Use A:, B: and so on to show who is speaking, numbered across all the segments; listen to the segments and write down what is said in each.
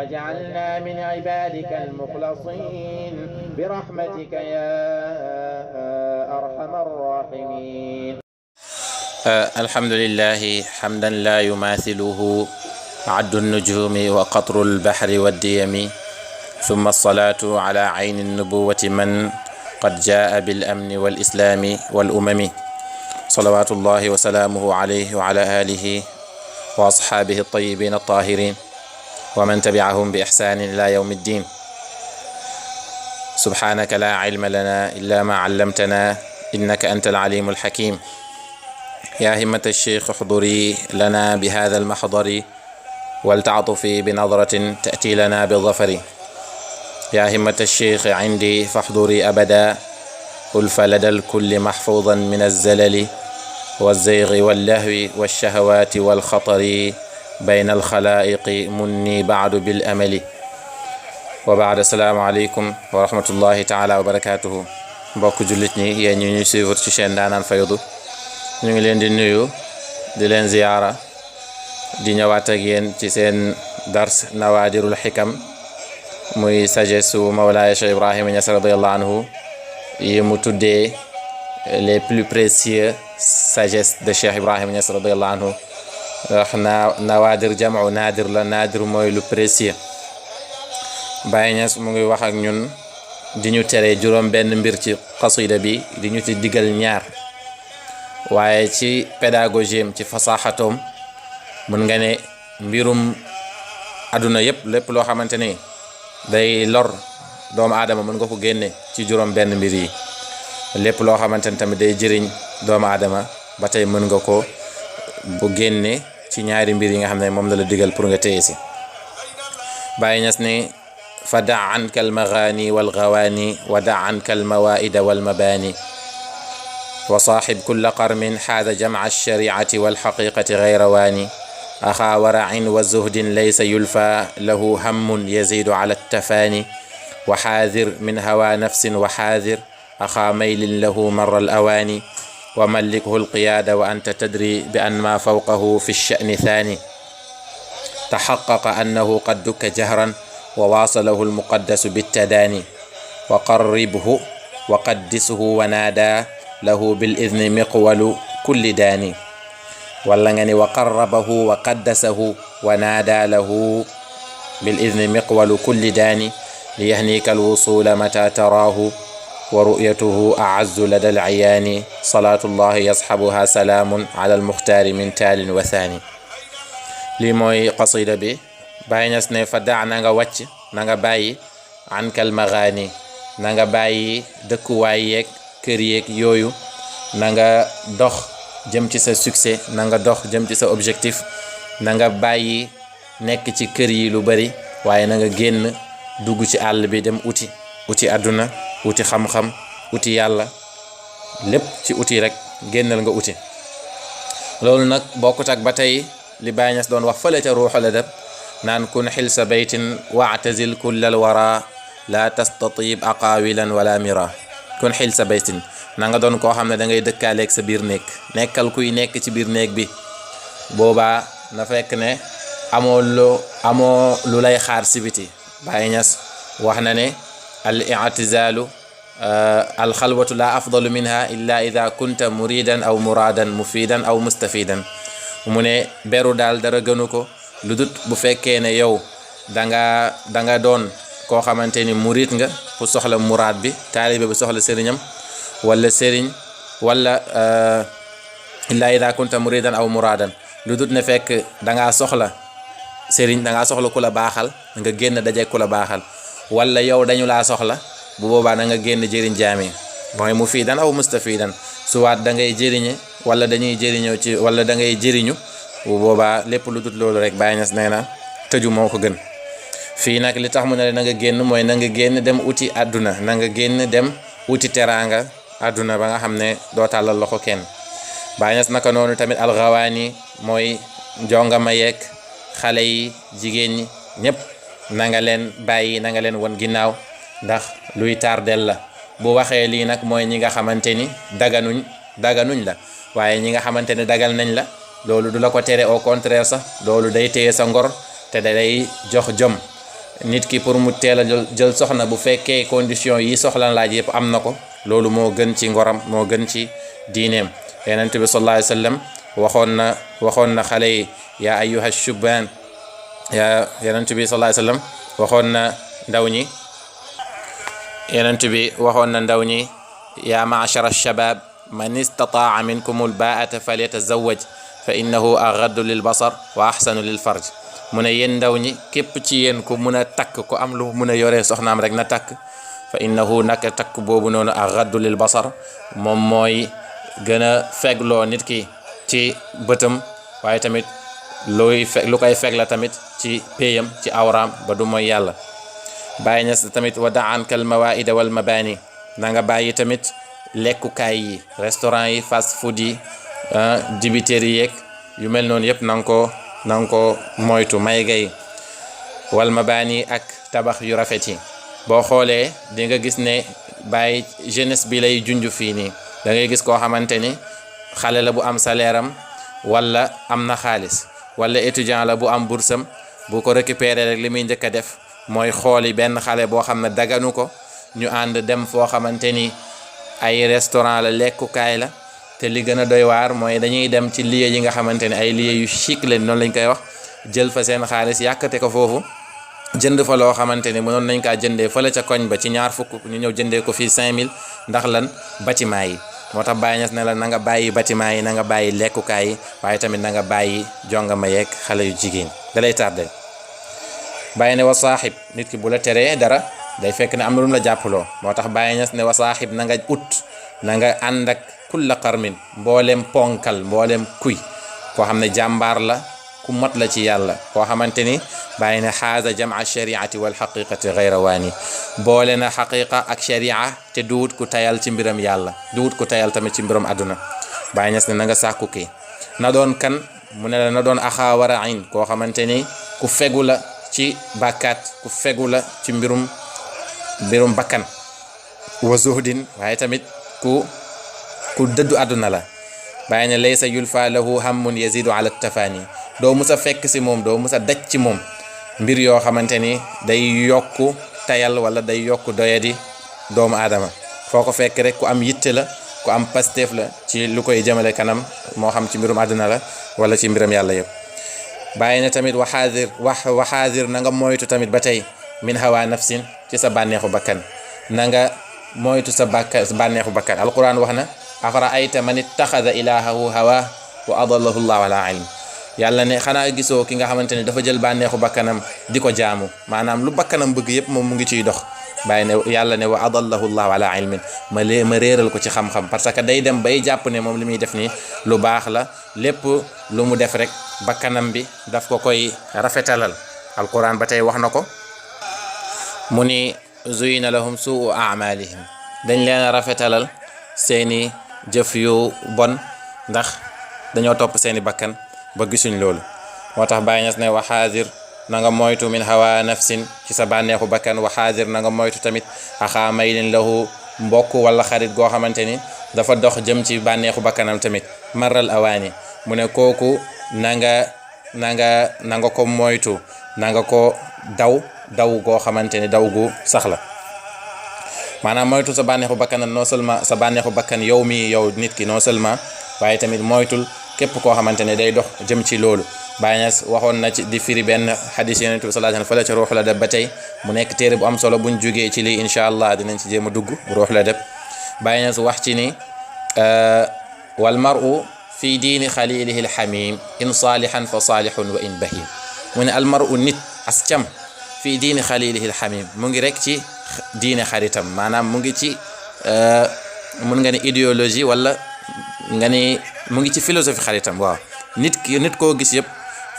A: واجعلنا من عبادك المخلصين برحمتك يا أرحم الراحمين.
B: الحمد لله حمدا لا يماثله عد النجوم وقطر البحر والديم، ثم الصلاة على عين النبوة من قد جاء بالأمن والإسلام والأمم، صلوات الله وسلامه عليه وعلى آله وأصحابه الطيبين الطاهرين ومن تبعهم بإحسان إلى يوم الدين. سبحانك لا علم لنا إلا ما علمتنا إنك أنت العليم الحكيم. يا همة الشيخ احضري لنا بهذا المحضر ولتعطفي بنظرة تأتي لنا بالظفر. يا همة الشيخ عندي فاحضري أبدا، ألف لدى الكل محفوظا من الزلل والزيغ واللهو والشهوات والخطر، بين الخلائق مني بعد بالأمل. وبعد السلام عليكم ورحمة الله تعالى وبركاته. mbokk jullit ñi yéen ñu ñuy suivre ci chaîne Ndaanaan Faydu, ñu ngi leen di nuyu di leen ziyaara di ñëwaat ak yéen ci seen dars nawaadirul xikam, muy sagesse su Mawlaaya Cheikh Ibrahima Niass radiyallahu anhu yi mu tuddee les plus précieux sagesse de Cheikh Ibrahima Niass radiyallahu anhu. wax nawaadir jamu naadir la, naadir mooy lu précieux. Baye Niass mu ngi wax ak ñun di ñu tere juróom benn mbir ci qasida bi, di ñu ci digal ñaar, waaye ci pédagogie ci fasaxatoom mun nga ne mbirum aduna yépp lépp loo xamante ni day lor doomu aadama mën nga ko génne ci juróom benn mbir yi. lépp loo xamante ni tamit day jëriñ doomu aadama ba tey mën nga ko bu génne ci ñaari mbir yi nga xam ne moom la digal pour nga téye si. Baye Niass ne فدع عنك المغاني والغواني ودع عنك الموائد والمباني، وصاحب كل قرم حاز جمع الشريعة والحقيقة غير واني، أخا ورع وزهد ليس يلفى له هم يزيد على التفاني، وحاذر من هوى نفس وحاذر أخا ميل له مر الأواني، وملكه القيادة وأنت تدري بأن ما فوقه في الشأن ثاني، تحقق أنه قد دك جهرا وواصله المقدس بالتداني، وقربه وقدسه ونادى له بالإذن مقول كل داني، ولغني وقربه وقدسه ونادى له بالإذن مقول كل داني، ليهنيك الوصول متى تراه ورؤيته أعز لدى العيان، صلاة الله يصحبها سلام على المختار من تال وثاني. لي موي قصيدة بي Baye Niass ne fa daa na nga wàcc na nga bàyyi ankal magaani, na nga bàyyi dëkkuwaay yeeg kër yeeg yooyu, na nga dox jëm ci sa succès, na nga dox jëm ci sa objectif, na nga bàyyi nekk ci kër yi lu bari, waaye na nga génn dugg ci àll bi dem uti àdduna, uti xam-xam, uti yàlla, lépp ci uti rek génnal nga uti. loolu nag bokkut ak ba tey li Baye Niass doon wax fële ca Ruuxul Adab naan kun xilsa baytin waatazil kullal wara la tastatib aqawilan wala mira. kun xilsa baytin, na nga doon koo xam ne da ngay dëkkaaleeg sa biir néeg, nekkal kuy nekk ci biir néeg bi, boobaa na fekk ne amoo lu lay xaar si biti. Baye Niass wax na ne al i'tizalu al xalwatu la afdalu minha illa ida kunta muridan aw muradan mufidan aw mustafidan. mu ne beru daal dara gënu ko lu dut bu fekkee ne yow danga doon koo xamante ni murid nga pour soxla muraad bi, taalibe bi soxla sëriñam, wala sëriñ wala illa ida kunta muridan aw muradan, lu dut ne fekk dangaa soxla sëriñ, dangaa soxla ku la baaxal, nga génn daje ku la baaxal, wala yow dañu laa soxla, bu boobaa da nga génn jëriñ jaami, mooy mufidan aw mustafidan, suwaat da ngay jëriñe wala dañuy jëriñoo ci wala da ngay jëriñu, bu boobaa lépp lu dut loolu rek Baye Niass nee na tëju moo ko gën. fii nag li tax mu ne na nga génn mooy na nga génn dem uti àdduna, na nga génn dem uti teraanga àdduna ba nga xam ne doo tàllal loxo kenn. Baye Niass naka noonu tamit alxawaani mooy jongama yeeg xale yi, jigéen ñi ñëpp na nga leen bàyyi, na nga leen won ginnaaw, ndax luy tardel la. bu waxee lii nag mooy ñi nga xamante ni daganuñ la, waaye ñi nga xamante ne dagal nañ la, loolu du la ko tere, au contraire sax loolu day téye sa ngor te da lay jox jom. nit ki pour mu teel a jël soxna bu fekkee condition yi soxla laaj yëpp am na ko loolu moo gën ci ngoram moo gën ci diineem. Yonent bi sallallahu alayhi wa sallam waxoon na xale yi yaa ayyuha shubban Yonent bi sallallahu alayhi wa sallam waxoon na ndaw ñi yaa ma'shara shabab man istataa minkum al-baa'ata falyatazawwaj fa innahu aghaddu lil basar wa ahsanu lil farj. mu ne yéen ndaw ñi képp ci yéen ku mun a takk ku am lu mun a yoree soxnaam rek na takk fa innahu naka takk boobu noonu aghaddu lil basar moom mooy gën a fegloo nit ki ci bëtam waaye tamit lu koy feg la tamit ci péyam ci awraam ba du mooy yàlla. bàyyi na tamit wa da'anka al mawaa'ida wal mabani na nga bàyyi tamit lekkukaay yi restaurant yi fast food yi dibiterie yeeg yu mel noonu yëpp na nga ko moytu may gay wal mabani ak tabax yu rafet yi. boo xoolee di nga gis ne bàyyi jeunesse bi lay junj fii nii da ngay gis koo xamante ni xale la bu am salaire am wala am na xaalis wala étudiant la bu am boursam bu ko récupérer rek li muy njëkk a def mooy xooli benn xale boo xam ne daganu ko ñu ànd dem foo xamante ni ay restaurant la lekkukaay la te li gën a doy waar mooy dañuy dem ci lieu yi nga xamante ne ay lieu yu chic leen noonu lañ koy wax jël fa seen xaalis yàkkate ko foofu jënd fa loo xamante ni mënoon nañ kaa jëndee fële ca koñ ba ci ñaar fukk ñu ñëw jëndee ko fii 5000 ndax lan bâtiment yi. moo tax Baye Niass ne la na nga bàyyi bâtiment yi na nga bàyyi lekkukaay yi waaye tamit na nga bàyyi jongama yeeg xale yu jigéen da lay tardé. Baye ne wa saaxib nit ki bu la teree dara day fekk ne am na lu mu la jàppaloo moo tax Baye Niass ne wa saaxib na nga na nga ànd ak kulla qarmin mboolem ponkal mboolem kuy koo xam ne jàmbaar la ku mot la ci yàlla koo xamante ni bàyyi ne xaaza jamaa shariati wal xaqiqati gayra waani boole na xaqiqa ak sharia te duwut ku tayal ci mbiram yàlla duwut ku tayal tamit ci mbiram àdduna. Baye Niass ne na nga sàkku kii na doon kan mu ne la na doon axaa warain koo xamante ni ku fegu la ci bàkkaat ku fegu la ci mbirum bakkan wa zuhdin waaye tamit ku dëddu àdduna la. Baye ne laysa yulfa lahu hammun yazidu ala tafani doo musa fekk si moom doo musa daj ci moom mbir yoo xamante ni day yokku tayal wala day yokku doyadi doomu aadama foo ko fekk rek ku am yitte la ku am pasteef la ci lu koy jëmale kanam moo xam ci mbirum àdduna la wala ci mbiram yàlla yëpp. Baye ne tamit waxaadir na nga moytu tamit ba tey min hawa nafsin ci sa bànneexu bakkan na nga moytu sa bànneexu bakkan. alquran wax na afara ayta man ittaxada ilahahu hawa wa adallahu llahu ala ilm yàlla ne xanaa gisoo ki nga xamante ne dafa jël bànneexu bakkanam di ko jaamu maanaam lu bakkanam bëgg yëpp moom mu ngi ciy dox. Baye ne yàlla ne wa adallahu llahu ala ilmin ma réeral ko ci xam-xam parce que day dem bay jàpp ne moom li muy def nii lu baax la lépp lu mu def rek bakkanam bi daf ko koy rafetalal. alquran ba tey wax na ko mu ni zuyina lahum suu amalihim dañ leen a rafetalal seeni jëf yu bon ndax dañoo topp seeni bakkan ba gisuñ loolu. moo tax Baye Niass ne wa xaadir na nga moytu min hawa nafsin ci sa bànneexu bakkan wa xaadir na nga moytu tamit axaa maylin lahu mbokk wala xarit goo xamante ni dafa dox jëm ci bànneexu bakkanam tamit maral awaani mu ne kooku na nga ko moytu na nga ko daw goo xamante ni daw gu sax la. maanaam moytul sa bànneexu bakkan non seulement sa bànneexu bakkan yow nit ki non seulement waaye tamit moytul képp koo xamante ne day dox jëm ci loolu. Baye Niass waxoon na ci di firi benn xadis Yonent bi sallallahu alayhi wa sallam fële ca Ruuxul Adab ba tey mu nekk téere bu am solo buñ jógee ci lii incha allah dinañ ci jéem a dugg Ruuxul Adab. Baye Niass wax ci ni wal mar'u fi diini xalilihi alxamim in salihan fa salihun wa in bahim mu ne al mar'u nit as cam fi diini xalilihi alxamim mu ngi rek ci diine xaritam maanaam mu ngi ci mun nga ne idéologie wala nga ne mu ngi ci philosophie xaritam. waaw nit koo gis yëpp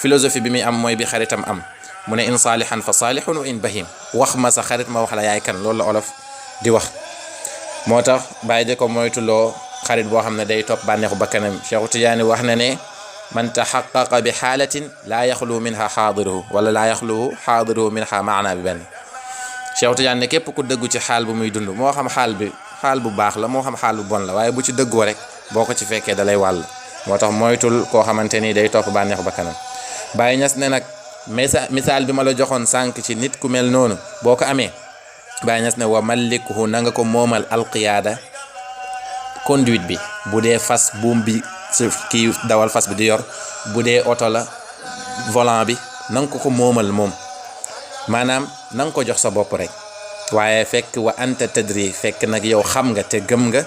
B: philosophie bi muy am mooy bi xaritam am mu ne in salihan fa salihun wa in bahim wax ma sa xarit ma wax la yaay kan loolu la olof di wax. moo tax bàyyi de ko moytuloo xarit boo xam ne day topp bànneexu bakkanam. Cheikh Tidiane wax na ne man taxaqaqa bi xaalatin laa yaxlu minha xaadiruhu wala laa yaxluhu xaadiruhu minha maana bi benn. Cheikh Tidiane ne képp ku dëggu ci xaal bu muy dund moo xam xaal bu baax la moo xam xaal bu bon la waaye bu ci dëggoo rek boo ko ci fekkee dalay wàll. moo tax moytul koo xamante ni day topp bànneexu bakkanam. Baye Niass ne nag misaal bi ma la joxoon sànq ci nit ku mel noonu boo ko amee Baay Ñas ne wa mallikuhu na nga ko moomal alqiyaada conduite bi bu dee fas buum bi kii dawal fas bi di yor bu dee oto la volant bi na nga ko moomal moom maanaam na nga ko jox sa bopp rek waaye fekk wa anta tadri fekk nag yow xam nga te gëm nga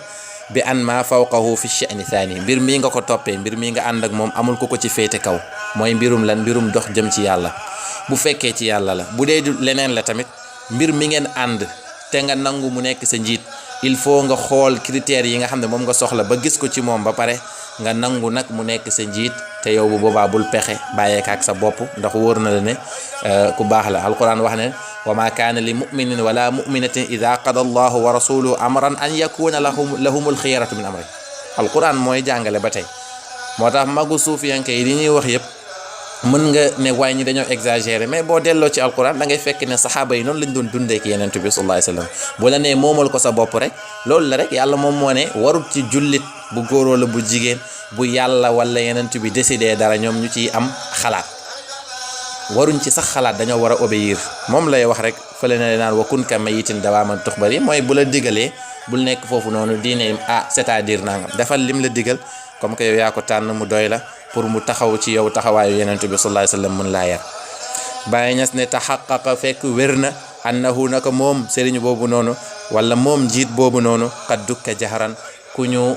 B: bi an ma fawqahu fi sha'ni thani mbir mii nga ko toppee mbir mii nga ànd ak moom amul ko ci féete kaw mooy mbirum lan mbirum dox jëm ci yàlla bu fekkee ci yàlla la bu dee leneen la tamit mbir mi ngeen ànd te nga nangu mu nekk sa njiit il faut nga xool critères yi nga xam ne moom nga soxla ba gis ko ci moom ba pare nga nangu nag mu nekk sa njiit te yow bu boobaa bul pexe bàyyeeka ak sa bopp ndax wóor na la ne ku baax la alquran wax ne wa ma kaana li muminin wala muminatin ida qada allahu wa rasuluhu amran an yakuna lahumul xiyaratu min amri alquran mooy jàngale ba tey moo tax magu suufiyanke yi li ñuy wax yëpp mën nga ne waay ñi dañoo exagéré mais boo delloo ci alquran da ngay fekk ne saxaaba yi noonu lañ doon dundee ak yeneen bi sallallahu alayhi wasallam bu la nee moomal ko sa bopp rek loolu la rek yàlla moom moo ne warut ci jullit bu góor wala bu jigéen bu yàlla wala yeneen bi décidé dara ñoom ñu ciy am xalaat waruñ ci sax xalaat dañoo war a obéir moom lay wax rek fële na naan wa kun ka mayitin dawaaman tuxbari mooy bu la digalee bul nekk foofu noonu diine c'est-à-dire nangam defal lim la digal comme que yow yaa ko tànn mu doy la pour mu taxaw ci yow taxawaayu yenent bi sallallahu alayhi wasallam mun laa yar Baay Ñas ne taxaqaqa fekk wér na annahu naka moom sëriñ boobu noonu wala moom njiit boobu noonu qad dukka jaharan ku ñu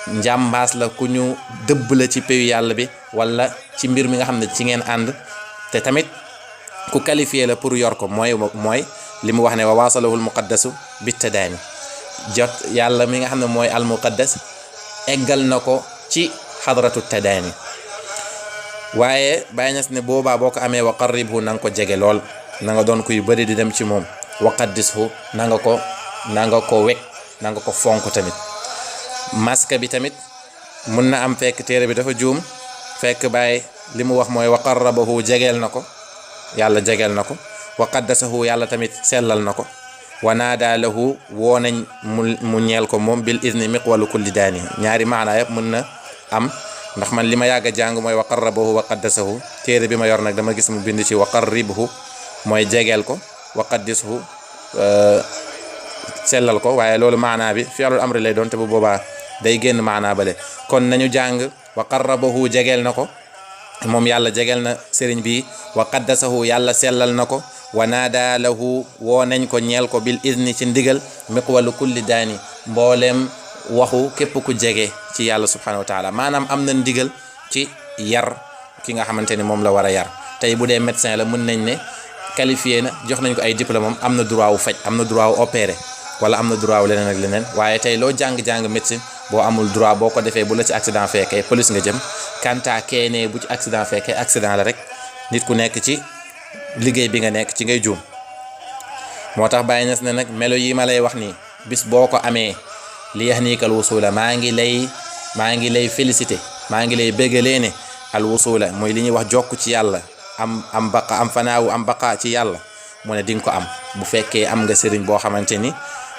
B: njàmbaas la ku ñu dëbb la ci péyu yàlla bi wala ci mbir mi nga xam ne ci ngeen ànd te tamit ku qualifié la pour yor ko mooy li mu wax ne wa waasalahu al muqaddasu bi tadaani jot yàlla mi nga xam ne mooy al muqaddas eggal na ko ci xadratu tadaani waaye Baay Ñas ne boobaa boo ko amee wa qarribhu na nga ko jege lool na nga doon kuy bëri di dem ci moom wa qaddishu na nga ko wekk na nga ko fonk tamit maska bi tamit mun na am fekk téere bi dafa juum fekk Baay li mu wax mooy wa qarrabahu jegeel na ko yàlla jegeel na ko wa qaddasahu yàlla tamit sellal na ko wa naada lahu woo nañ mu ñeel ko moom bil izni miqwalu kulli daani ñaari maanaa yëpp mën na am ndax man li ma yàgg a jàng mooy wa qarrabahu wa qaddasahu téere bi ma yor nag dama gis mu bind ci wa qarribhu mooy jegeel ko wa qaddishu sellal ko waaye loolu maanaa bi fi'lul amri lay doon te bu boobaa day génn maanaa bale kon nañu jàng wa qarrabahu jegeel na ko moom yàlla jegeel na sëriñ bi wa qaddasahu yàlla sellal na ko wa naada lahu woo nañ ko ñeel ko bil izni ci ndigal miqwalu kulli daani mbooleem waxu képp ku jege ci yàlla subhanahu wa taala maanaam am na ndigal ci yar ki nga xamante ni moom la war a yar tey bu dee médecin la mën nañ ne qualifié na jox nañ ko ay diplôme am na droit wu faj am na droit wu opérer wala am na droit wu leneen ak leneen waaye tey loo jàng-jàng médecine boo amul droit boo ko defee bu la ci accident fekkee police nga jëm kanta keene bu ci accident fekkee accident la rek nit ku nekk ci liggéey bi nga nekk ci ngay juum moo tax Baay Ñas ne nag melo yi ma lay wax nii bis boo ko amee li yahnikal wusula maa ngi lay félicité maa ngi lay béggalee ne al wusula mooy li ñuy wax jokk ci yàlla am baqa am fanaawu am baqa ci yàlla mu ne di nga ko am bu fekkee am nga sëriñ boo xamante ni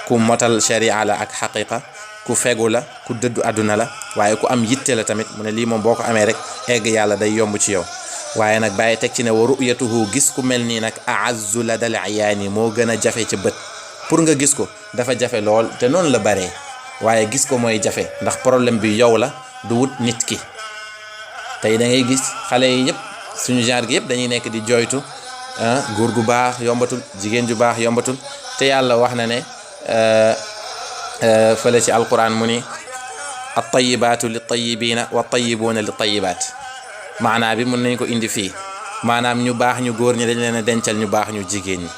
B: ku motal sharia la ak xaqiqa ku fegu la ku dëddu àdduna la waaye ku am yitte la tamit mu ne lii moom boo ko amee rek egg yàlla day yomb ci yow waaye nag bàyyi teg ci ne wa ru'yatuhu gis ku mel nii nag a'azzu la dal ayaani moo gën a jafe ca bët pour nga gis ko dafa jafe lool te noonu la baree waaye gis ko mooy jafe ndax problème bi yow la du wut nit ki tey da ngay gis xale yi yëpp suñu genre gi yëpp dañuy nekk di jooytu góor gu baax yombatul jigéen ju baax yombatul te yàlla wax na ne fële ci alquran mu ni at-tayyibaatu lit-tayyibiina wat-tayyibuuna lit-tayyibaat maanaa bi mën nañ ko indi fii maanaam ñu baax ñu góor ñi dañ leen a dencal ñu baax ñu jigéen ñi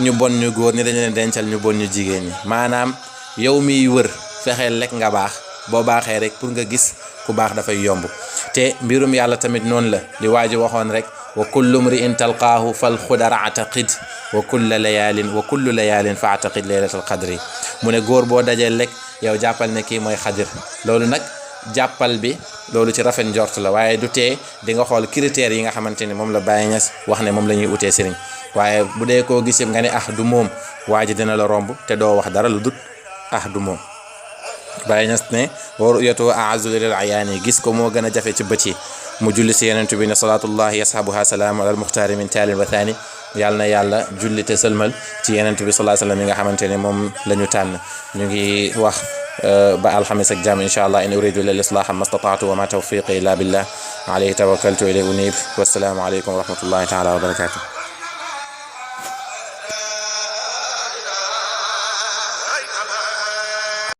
B: ñu bon ñu góor ñi dañ leen a dencal ñu bon ñu jigéen ñi maanaam yow miy wër fexeel lekk nga baax boo baaxee rek pour nga gis ku baax dafay yomb te mbirum yàlla tamit noonu la li waaji waxoon rek wa kullu mri'in talqaahu fal xudar ataqid wa kullu layaalin fa ataqid laylatal qadri mu ne góor boo dajee lekk yow jàppal ne kii mooy xadir loolu nag jàppal bi loolu ci rafet njort la waaye du tee di nga xool critères yi nga xamante ni moom la Baay Ñas wax ne moom la ñuy utee sëriñ waaye bu dee koo gis nga ne du moom waa ji dina la romb te doo wax dara lu dut du moom Baay Ñas ne wa ru'yatuhu a'azzu lil ayaani gis ko moo gën a jafe ci bët yi mu julli si yenentu bi ne salaatullahi yashabuha salaamu ala almuxtaari min taalin wa thani yàlla na yàlla julli te sëlmal ci yenentu bi sallallahu alayhi wa sallam yi nga xamante ne moom la ñu tànn ñu ngi wax ba alxamis ak jàmm incha allah in uridu illa al-islaha ma stata'tu wa ma tawfiqi illa billah alayhi tawakkaltu ilayhi unib wassalaamu alaykum wa rahmatullahi taala wa barakatuh